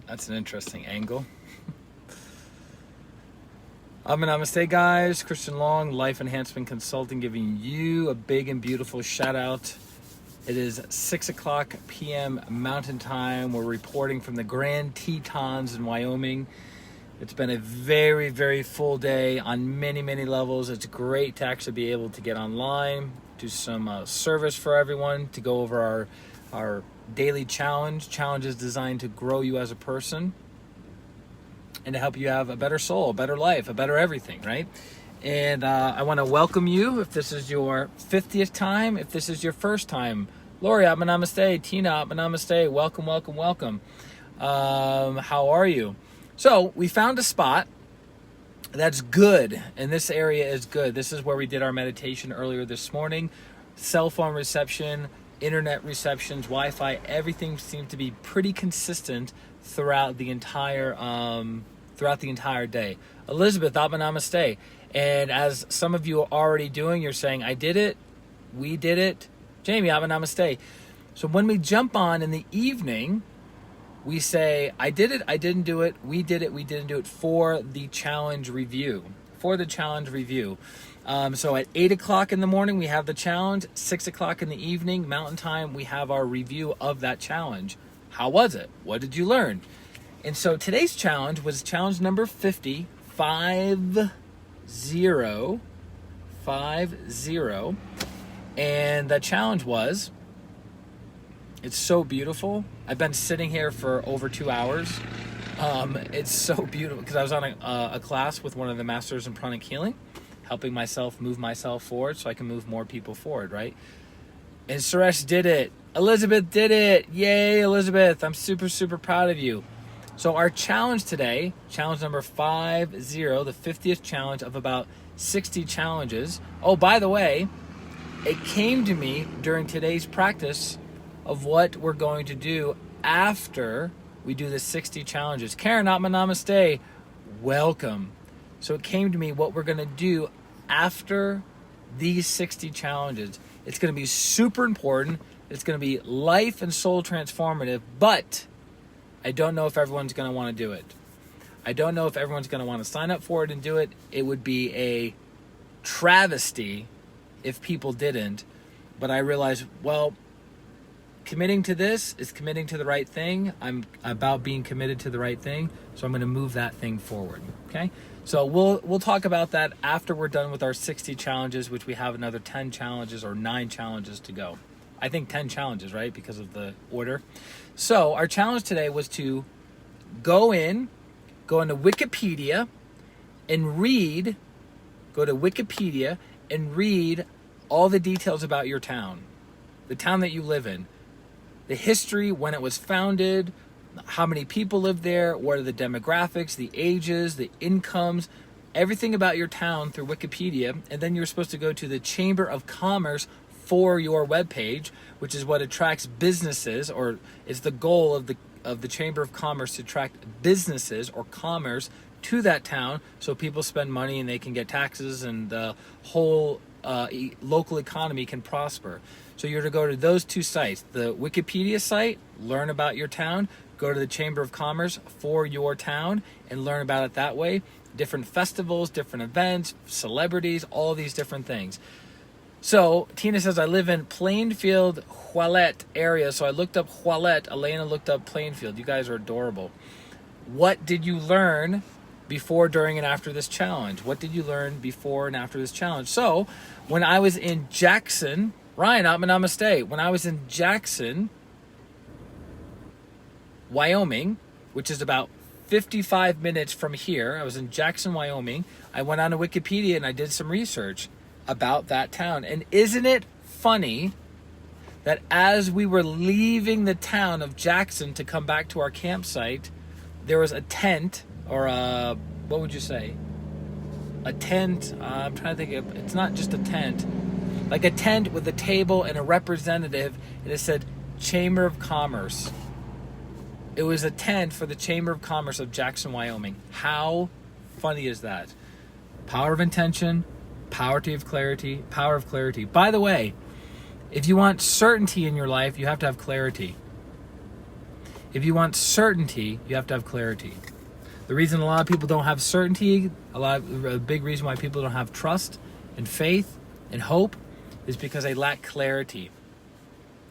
That's an interesting angle. Namaste, guys. ChristianRLong, Life Enhancement Consulting, giving you a big and beautiful shout out. It is 6 o'clock p.m. Mountain Time. We're reporting from the Grand Tetons in Wyoming. It's been a very, very full day on many, many levels. It's great to actually be able to get online, do some service for everyone, to go over our daily challenges designed to grow you as a person and to help you have a better soul, a better life, a better everything, right? And I want to welcome you if this is your 50th time, if this is your first time. Lori, Namaste. Tina, Namaste. Welcome, welcome, welcome. How are you? So we found a spot that's good, and this area is good. This is where we did our meditation earlier this morning. Cell phone reception, internet receptions, Wi-Fi, everything seemed to be pretty consistent throughout the entire day. Elizabeth, Namaste. And as some of you are already doing, you're saying, I did it, we did it. Jamie, Namaste. So when we jump on in the evening, we say, I did it, I didn't do it, we did it, we didn't do it, for the challenge review. So at 8 o'clock in the morning, we have the challenge. 6 o'clock in the evening, Mountain Time, we have our review of that challenge. How was it? What did you learn? And so today's challenge was challenge number 50, 50. And the challenge was, it's so beautiful. I've been sitting here for over 2 hours. It's so beautiful because I was on a class with one of the masters in pranic healing, helping myself move myself forward so I can move more people forward, right? And Suresh did it. Elizabeth did it. Yay, Elizabeth. I'm super, super proud of you. So our challenge today, challenge number 50, the 50th challenge of about 60 challenges. Oh, by the way, it came to me during today's practice of what we're going to do after we do the 60 challenges. Karen, Namaste. Welcome. So it came to me what we're going to do after these 60 challenges. It's going to be super important. It's going to be life and soul transformative, but I don't know if everyone's going to want to do it. I don't know if everyone's going to want to sign up for it and do it. It would be a travesty if people didn't. But I realized, well, committing to this is committing to the right thing. I'm about being committed to the right thing, so I'm going to move that thing forward. Okay? So we'll talk about that after we're done with our 60 challenges, which we have another 10 challenges or 9 challenges to go. I think 10 challenges, right? Because of the order. So our challenge today was to go into Wikipedia and read all the details about your town, the town that you live in, the history, when it was founded, how many people live there, what are the demographics, the ages, the incomes, everything about your town through Wikipedia. And then you're supposed to go to the Chamber of Commerce for your webpage, which is what attracts businesses, or is the goal of the Chamber of Commerce, to attract businesses or commerce to that town so people spend money and they can get taxes and the whole local economy can prosper. So you're to go to those two sites, the Wikipedia site, learn about your town, go to the Chamber of Commerce for your town and learn about it that way. Different festivals, different events, celebrities, all these different things. So Tina says, I live in Plainfield, Hualet area. So I looked up Hualet. Elena looked up Plainfield. You guys are adorable. What did you learn before, during, and after this challenge? What did you learn before and after this challenge? So when I was in Jackson, Ryan, Namaste. When I was in Jackson, Wyoming, which is about 55 minutes from here, I was in Jackson, Wyoming. I went on to Wikipedia and I did some research about that town. And isn't it funny that as we were leaving the town of Jackson to come back to our campsite, there was a tent, or what would you say? A tent, I'm trying to think of, it's not just a tent, like a tent with a table and a representative, and it said Chamber of Commerce. It was a tent for the Chamber of Commerce of Jackson, Wyoming. How funny is that? Power of intention, power of clarity. By the way, if you want certainty in your life, you have to have clarity. If you want certainty, you have to have clarity. The reason a lot of people don't have certainty, a big reason why people don't have trust and faith and hope is because they lack clarity.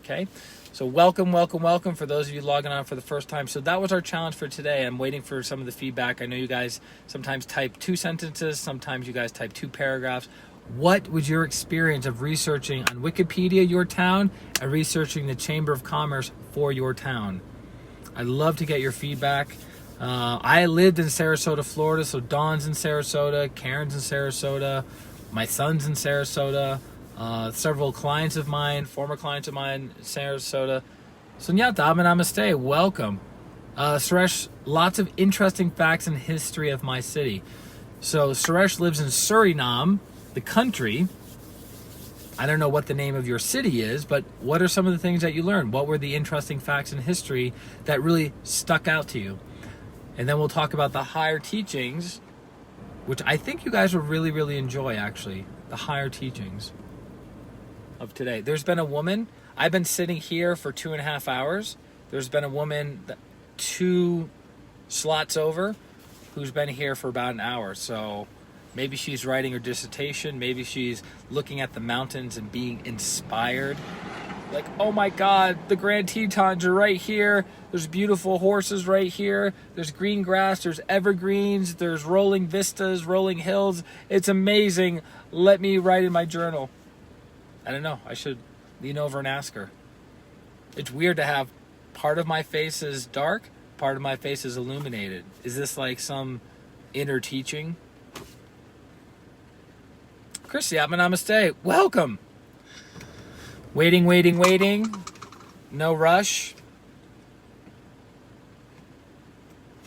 Okay? So welcome for those of you logging on for the first time. So that was our challenge for today. I'm waiting for some of the feedback. I know you guys sometimes type 2 sentences, sometimes you guys type 2 paragraphs. What was your experience of researching on Wikipedia your town and researching the Chamber of Commerce for your town? I'd love to get your feedback. I lived in Sarasota, Florida, so Dawn's in Sarasota, Karen's in Sarasota, my son's in Sarasota, several clients of mine, former clients of mine in Sarasota. Sunyata, namaste, welcome. Suresh, lots of interesting facts and history of my city. So Suresh lives in Suriname, the country. I don't know what the name of your city is, but what are some of the things that you learned? What were the interesting facts in history that really stuck out to you? And then we'll talk about the higher teachings, which I think you guys will really, really enjoy, actually. The higher teachings of today. There's been a woman, I've been sitting here for 2.5 hours. There's been a woman 2 slots over who's been here for about an hour. So maybe she's writing her dissertation. Maybe she's looking at the mountains and being inspired. Like, oh my God, the Grand Tetons are right here. There's beautiful horses right here. There's green grass, there's evergreens, there's rolling vistas, rolling hills. It's amazing. Let me write in my journal. I don't know, I should lean over and ask her. It's weird to have part of my face is dark, part of my face is illuminated. Is this like some inner teaching? Christy, namaste. Welcome. Waiting. No rush.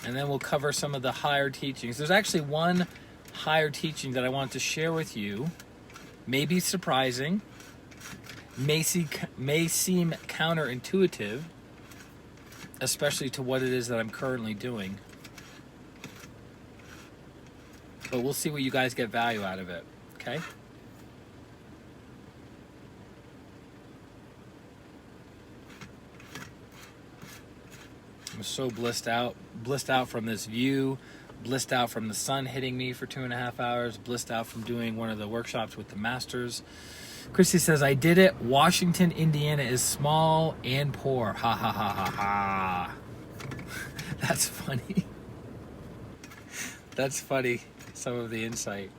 And then we'll cover some of the higher teachings. There's actually one higher teaching that I want to share with you. May be surprising. May seem counterintuitive, especially to what it is that I'm currently doing. But we'll see what you guys get value out of it. Okay? I'm so blissed out from this view, blissed out from the sun hitting me for 2.5 hours, blissed out from doing one of the workshops with the masters. Christy says, I did it. Washington, Indiana is small and poor. Ha ha ha ha ha. That's funny. That's funny, some of the insight.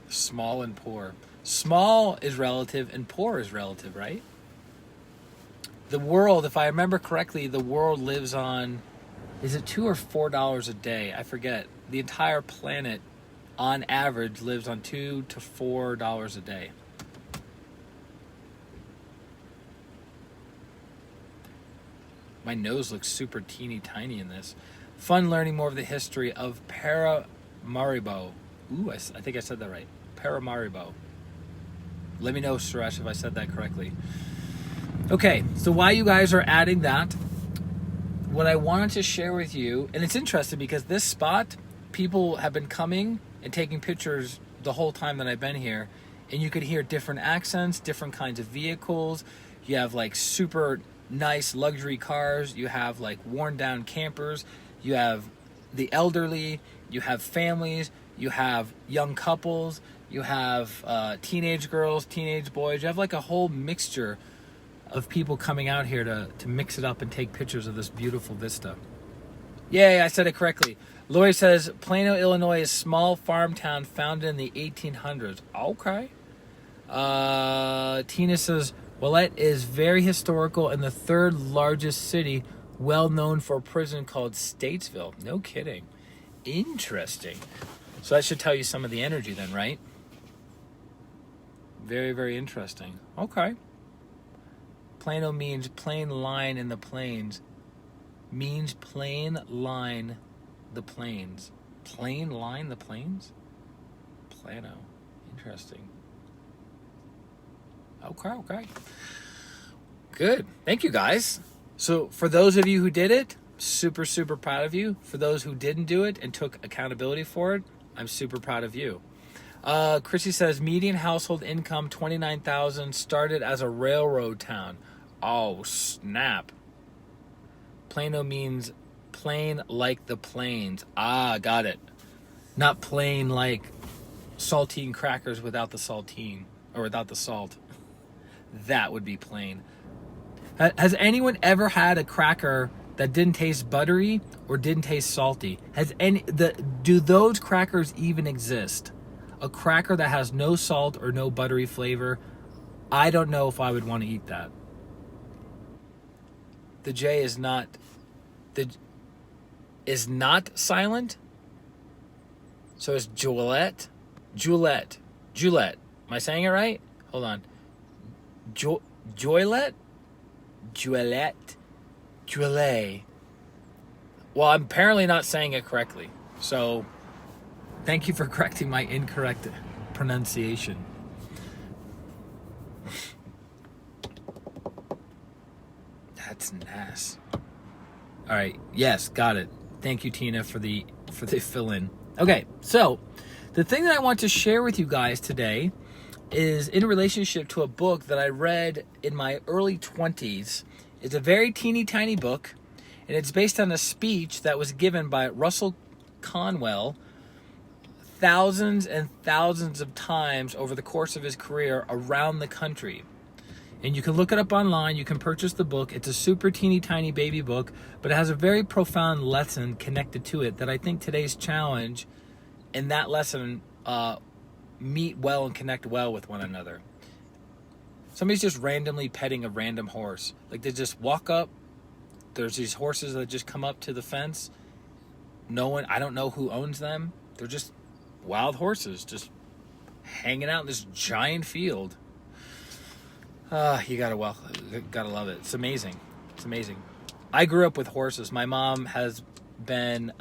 Small and poor. Small is relative and poor is relative, right? The world, if I remember correctly, the world lives on, is it $2 or $4 a day? I forget. The entire planet, on average, lives on $2 to $4 a day. My nose looks super teeny tiny in this. Fun learning more of the history of Paramaribo. Ooh, I think I said that right. Paramaribo. Let me know, Suresh, if I said that correctly. Okay, so while you guys are adding that, what I wanted to share with you, and it's interesting because this spot, people have been coming and taking pictures the whole time that I've been here, and you could hear different accents, different kinds of vehicles. You have like super nice luxury cars, you have like worn down campers, you have the elderly, you have families, you have young couples, you have teenage girls, teenage boys, you have like a whole mixture of people coming out here to mix it up and take pictures of this beautiful vista. Yay, I said it correctly. Lori says, Plano, Illinois is a small farm town founded in the 1800s. Okay. Tina says, Willette is very historical and the 3rd largest city, well known for a prison called Statesville. No kidding. Interesting. So that should tell you some of the energy then, right? Very, very interesting. Okay. Plano means plain line in the plains. Means plain line the plains. Plain line the plains? Plano. Interesting. Okay. Good. Thank you, guys. So for those of you who did it, super, super proud of you. For those who didn't do it and took accountability for it, I'm super proud of you. Chrissy says, median household income, $29,000, started as a railroad town. Oh, snap. Plano means plain like the plains. Ah, got it. Not plain like saltine crackers without the saltine, or without the salt. That would be plain. Has anyone ever had a cracker that didn't taste buttery or didn't taste salty? Do those crackers even exist? A cracker that has no salt or no buttery flavor, I don't know if I would want to eat that. The J is not silent. So it's Juliet. Am I saying it right? Hold on. Joylet. Well, I'm apparently not saying it correctly. So thank you for correcting my incorrect pronunciation. That's nice. All right. Yes, got it. Thank you, Tina, for the fill-in. Okay, so the thing that I want to share with you guys today is in relationship to a book that I read in my early 20s. It's a very teeny tiny book, and it's based on a speech that was given by Russell Conwell thousands and thousands of times over the course of his career around the country. And you can look it up online. You can purchase the book. It's a super teeny tiny baby book, but it has a very profound lesson connected to it that I think today's challenge and that lesson meet well and connect well with one another. Somebody's just randomly petting a random horse. Like they just walk up. There's these horses that just come up to the fence. I don't know who owns them. They're just wild horses just hanging out in this giant field. You gotta love it. It's amazing. I grew up with horses. My mom has been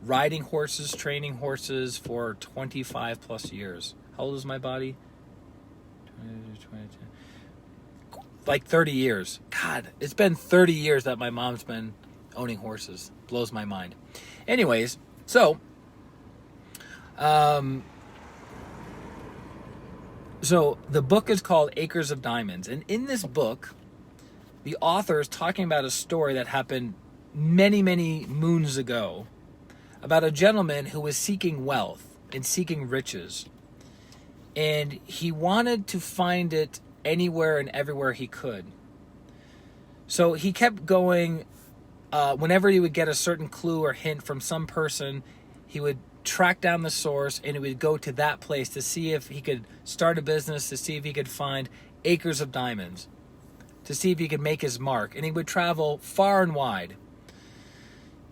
riding horses, training horses for 25 plus years. How old is my body? 20, like 30 years. God, it's been 30 years that my mom's been owning horses. Blows my mind. Anyways, so the book is called Acres of Diamonds. And in this book, the author is talking about a story that happened many, many moons ago about a gentleman who was seeking wealth and seeking riches. And he wanted to find it anywhere and everywhere he could. So he kept going. Whenever he would get a certain clue or hint from some person, he would track down the source and he would go to that place to see if he could start a business, to see if he could find acres of diamonds, to see if he could make his mark. And he would travel far and wide.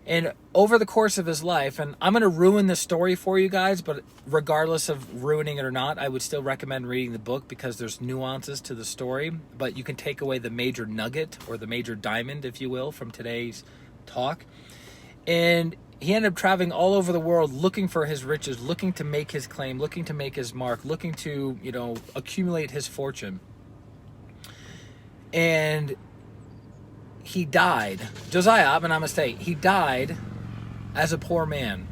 And over the course of his life, and I'm going to ruin the story for you guys, but regardless of ruining it or not, I would still recommend reading the book because there's nuances to the story. But you can take away the major nugget or the major diamond, if you will, from today's talk. And he ended up traveling all over the world looking for his riches, looking to make his claim, looking to make his mark, looking to, accumulate his fortune. And he died. Josiah Ben-Amastai, he died as a poor man.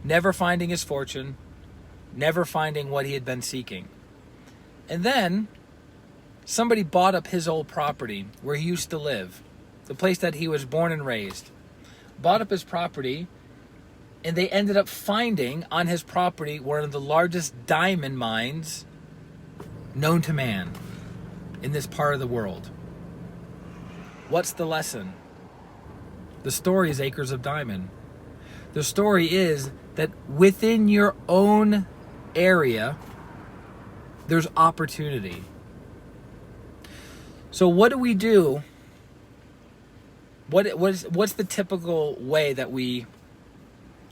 Never finding his fortune, never finding what he had been seeking. And then somebody bought up his old property where he used to live, the place that he was born and raised. Bought up his property, and they ended up finding on his property one of the largest diamond mines known to man in this part of the world. What's the lesson? The story is Acres of Diamond. The story is that within your own area, there's opportunity. So what do we do? What's the typical way that we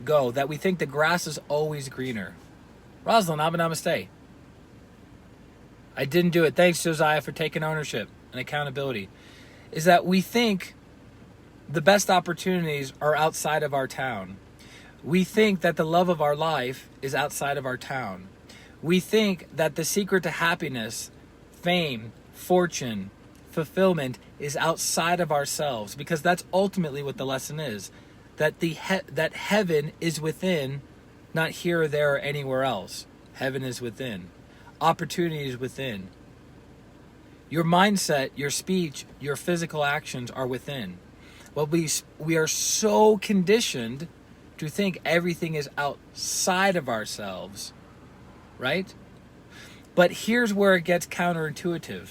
go, that we think the grass is always greener? Rosalind, namaste. I didn't do it. Thanks, Josiah, for taking ownership and accountability. Is that we think the best opportunities are outside of our town. We think that the love of our life is outside of our town. We think that the secret to happiness, fame, fortune, fulfillment is outside of ourselves, because that's ultimately what the lesson is. That that heaven is within, not here or there or anywhere else. Heaven is within. Opportunity is within. Your mindset, your speech, your physical actions are within. Well, we are so conditioned to think everything is outside of ourselves, right? But here's where it gets counterintuitive.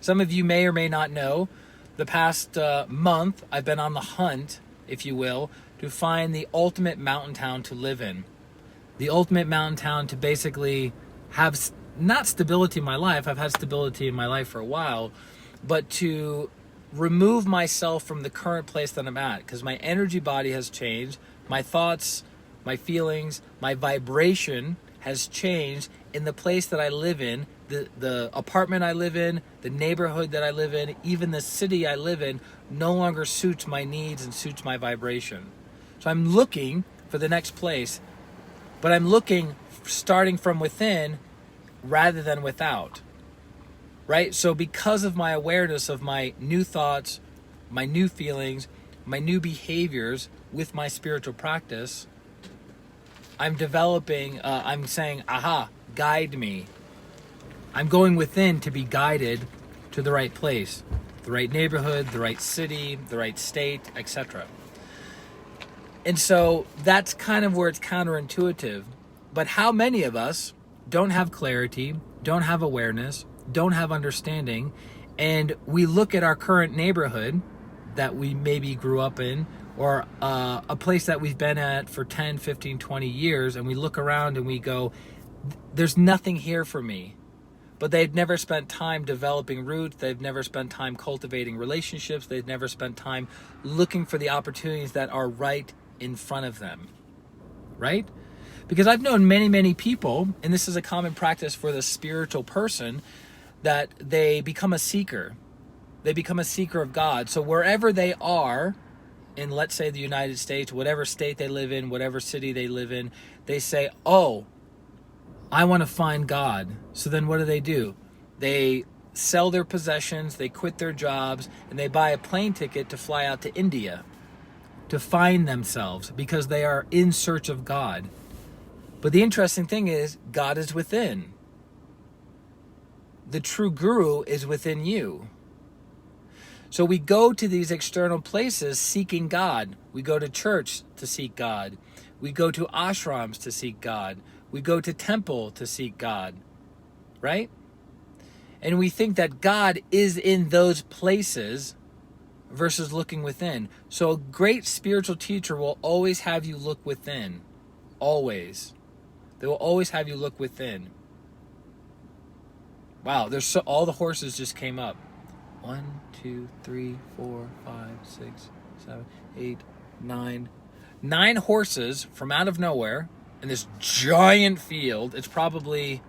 Some of you may or may not know, the past month, I've been on the hunt, if you will, to find the ultimate mountain town to live in. The ultimate mountain town to basically have not stability in my life. I've had stability in my life for a while, but to remove myself from the current place that I'm at, because my energy body has changed, my thoughts, my feelings, my vibration has changed in the place that I live in, the apartment I live in, the neighborhood that I live in, even the city I live in, no longer suits my needs and suits my vibration. So I'm looking for the next place, but I'm looking starting from within rather than without, right? So because of my awareness of my new thoughts, my new feelings, my new behaviors with my spiritual practice, I'm developing, I'm saying, aha, guide me. I'm going within to be guided to the right place, the right neighborhood, the right city, the right state, etc. And so that's kind of where it's counterintuitive. But how many of us don't have clarity, don't have awareness, don't have understanding, and we look at our current neighborhood that we maybe grew up in, or a place that we've been at for 10, 15, 20 years, and we look around and we go, there's nothing here for me. But they've never spent time developing roots, they've never spent time cultivating relationships, they've never spent time looking for the opportunities that are right in front of them, right? Because I've known many, many people, and this is a common practice for the spiritual person, that they become a seeker. They become a seeker of God. So wherever they are, in let's say the United States, whatever state they live in, whatever city they live in, they say, oh, I want to find God. So then what do? They sell their possessions, they quit their jobs, and they buy a plane ticket to fly out to India to find themselves because they are in search of God. But the interesting thing is, God is within. The true guru is within you. So we go to these external places seeking God. We go to church to seek God. We go to ashrams to seek God. We go to temple to seek God, right? And we think that God is in those places versus looking within. So a great spiritual teacher will always have you look within. Always. They will always have you look within. Wow, all the horses just came up. 1, 2, 3, 4, 5, 6, 7, 8, 9. 9 horses from out of nowhere in this giant field. It's probably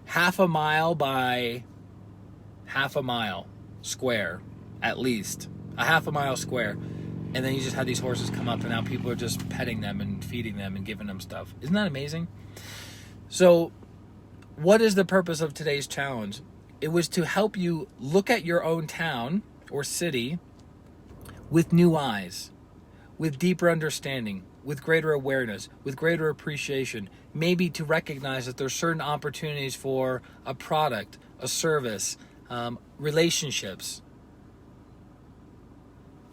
half a mile by half a mile square, at least. A half a mile square. And then you just had these horses come up, and now people are just petting them and feeding them and giving them stuff. Isn't that amazing? So what is the purpose of today's challenge? It was to help you look at your own town or city with new eyes, with deeper understanding, with greater awareness, with greater appreciation, maybe to recognize that there's certain opportunities for a product, a service, relationships.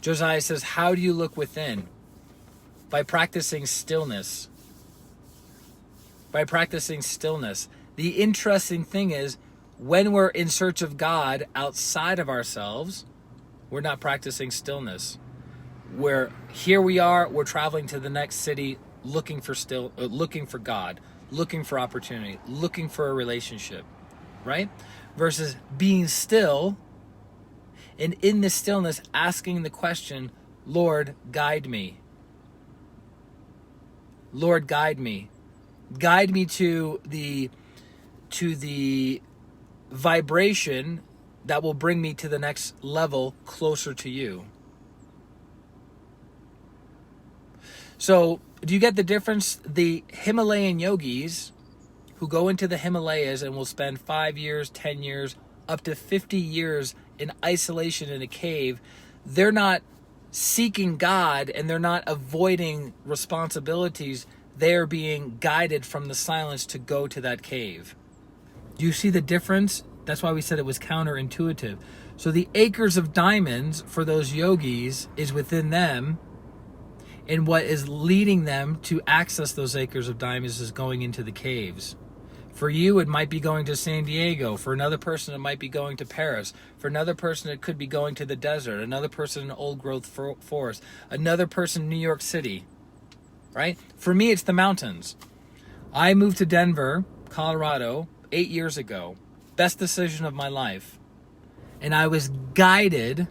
Josiah says, how do you look within? By practicing stillness. By practicing stillness. The interesting thing is, when we're in search of God outside of ourselves, we're not practicing stillness. Here we are, we're traveling to the next city, looking for God, looking for opportunity, looking for a relationship, right? Versus being still, and in this stillness, asking the question, Lord, guide me. Lord, guide me. Guide me to the vibration that will bring me to the next level closer to you. So, do you get the difference? The Himalayan yogis who go into the Himalayas and will spend 5 years, 10 years, up to 50 years in isolation in a cave, they're not seeking God and they're not avoiding responsibilities. They are being guided from the silence to go to that cave. Do you see the difference? That's why we said it was counterintuitive. So the acres of diamonds for those yogis is within them, and what is leading them to access those acres of diamonds is going into the caves. For you, it might be going to San Diego. For another person, it might be going to Paris. For another person, it could be going to the desert. Another person, an old-growth forest. Another person, New York City. Right? For me, it's the mountains. I moved to Denver, Colorado, 8 years ago. Best decision of my life. And I was guided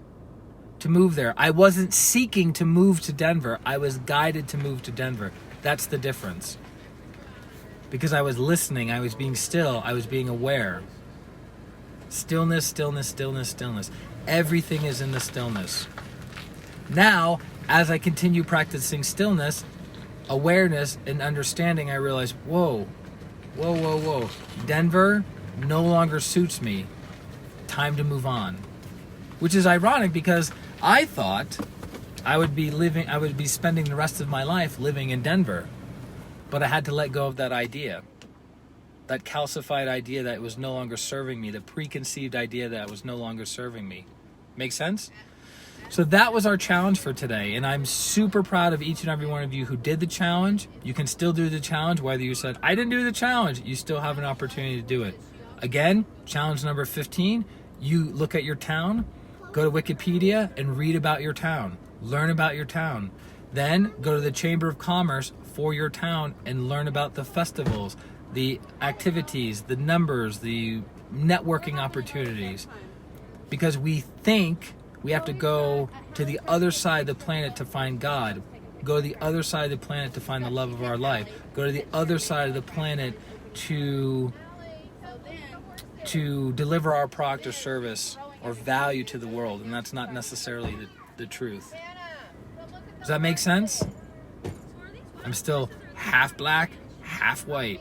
to move there. I wasn't seeking to move to Denver. I was guided to move to Denver. That's the difference. Because I was listening, I was being still, I was being aware. Stillness, stillness, stillness, stillness. Everything is in the stillness. Now, as I continue practicing stillness, awareness and understanding, I realize, whoa. Denver no longer suits me. Time to move on. Which is ironic because I thought I would be spending the rest of my life living in Denver. But I had to let go of that idea, that calcified idea that it was no longer serving me, the preconceived idea that it was no longer serving me. Make sense? So that was our challenge for today, and I'm super proud of each and every one of you who did the challenge. You can still do the challenge, whether you said, I didn't do the challenge, you still have an opportunity to do it. Again, challenge number 15, you look at your town, go to Wikipedia and read about your town, learn about your town. Then go to the Chamber of Commerce for your town and learn about the festivals, the activities, the numbers, the networking opportunities. Because we think we have to go to the other side of the planet to find God. Go to the other side of the planet to find the love of our life. Go to the other side of the planet to deliver our product or service or value to the world. And that's not necessarily the truth. Does that make sense? I'm still half black, half white,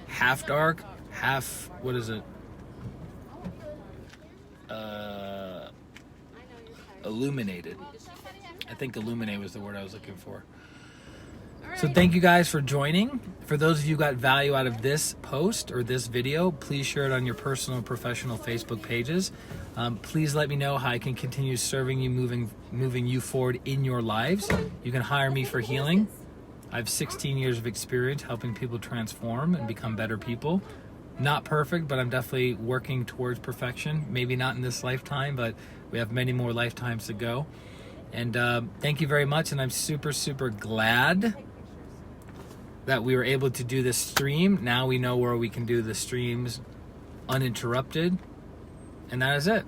half dark, half, what is it? Illuminated. I think illuminate was the word I was looking for. So thank you guys for joining. For those of you who got value out of this post or this video, please share it on your personal and professional Facebook pages. Please let me know how I can continue serving you, moving you forward in your lives. You can hire me for healing. I have 16 years of experience helping people transform and become better people. Not perfect, but I'm definitely working towards perfection. Maybe not in this lifetime, but we have many more lifetimes to go. And thank you very much. And I'm super, super glad that we were able to do this stream. Now we know where we can do the streams uninterrupted. And that is it.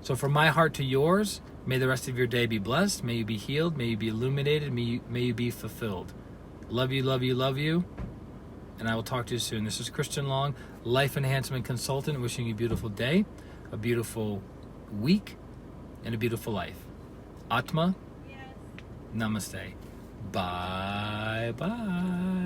So from my heart to yours, may the rest of your day be blessed. May you be healed. May you be illuminated. May you be fulfilled. Love you, love you, love you. And I will talk to you soon. This is Christian Long, Life Enhancement Consultant, wishing you a beautiful day, a beautiful week, and a beautiful life. Atma, namaste. Bye-bye.